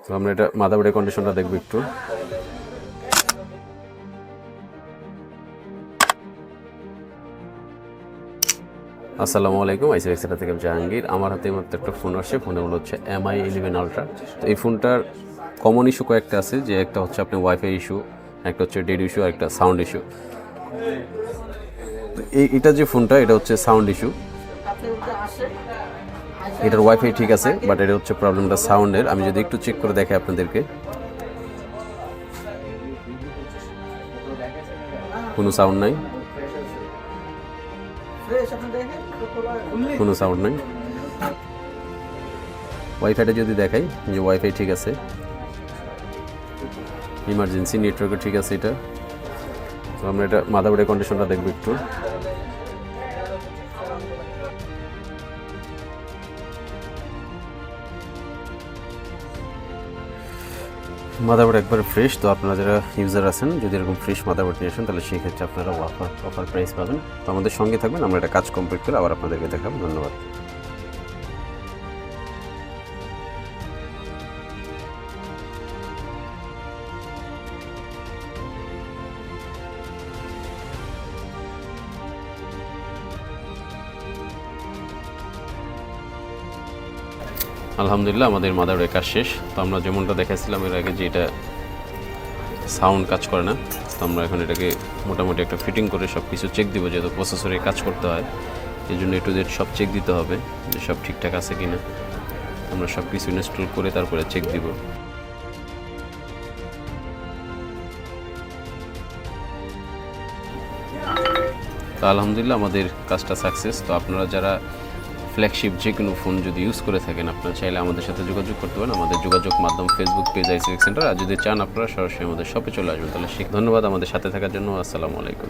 তো আমরা এটা মাদারবোর্ডের কন্ডিশনটা দেখব একটু। আসসালামু আলাইকুম, আইসিএক্সটা থেকে জাহাঙ্গীর। আমার হাতে মাত্র একটা ফোন আসছে, ফোনের মূল্য হচ্ছে MI 11 আলট্রা। তো এই ফোনটার কমন ইস্যু কয়েকটা আছে, যে একটা হচ্ছে আপনার ওয়াইফাই ইস্যু, একটা হচ্ছে ডেড ইস্যু, আর একটা সাউন্ড ইস্যু। তো এটা যে ফোনটা, এটা হচ্ছে সাউন্ড ইস্যু। এটার ওয়াইফাই ঠিক আছে, বাট এটা হচ্ছে প্রবলেমটা সাউন্ডের। আমি যদি একটু চেক করে দেখাই আপনাদেরকে, কোনো সাউন্ড নাই, কোনো সাউন্ড নাই। ওয়াইফাইটা যদি দেখাই, যে ওয়াইফাই ঠিক আছে, ইমার্জেন্সি নেটওয়ার্কও ঠিক আছে এটা। তো আমরা এটা মাদারবোর্ডের কন্ডিশনটা দেখব একটু। মাদারবোর্ড একবার ফ্রেশ। তো আপনারা যারা ইউজার আছেন, যদি এরকম ফ্রেশ মাদারবোর্ড নিয়ে আসেন, তাহলে সেই ক্ষেত্রে আপনারা অফার প্রাইস পাবেন। তো আমাদের সঙ্গে থাকবেন, আমরা এটা কাজ কমপ্লিট করে আবার আপনাদেরকে দেখাবো। ধন্যবাদ। আলহামদুলিল্লাহ, আমাদের মাদারবোর্ডের কাজ শেষ। তো আমরা যেমনটা দেখাইছিলাম এর আগে, যে এটা সাউন্ড কাজ করে না, তো আমরা এখন এটাকে মোটামুটি একটা ফিটিং করে সব কিছু চেক দিব, যেহেতু প্রসেসরে কাজ করতে হয়। এই জন্য একটু সব চেক দিতে হবে যে সব ঠিকঠাক আছে কিনা। আমরা সব কিছু ইনস্টল করে তারপরে চেক দিব। তো আলহামদুলিল্লাহ, আমাদের কাজটা সাকসেস। তো আপনারা যারা ফ্ল্যাগশিপ যে কোনো ফোন যদি ইউজ করে থাকেন, আপনারা চাইলে আমাদের সাথে যোগাযোগ করতে পারেন। আমাদের যোগাযোগ মাধ্যম ফেসবুক পেজ আইসিএক্স সেন্টার। আর যদি চান আপনারা সরাসরি আমাদের শপে চলে আসবেন, তাহলে ধন্যবাদ আমাদের সাথে থাকার জন্য। আসসালামু আলাইকুম।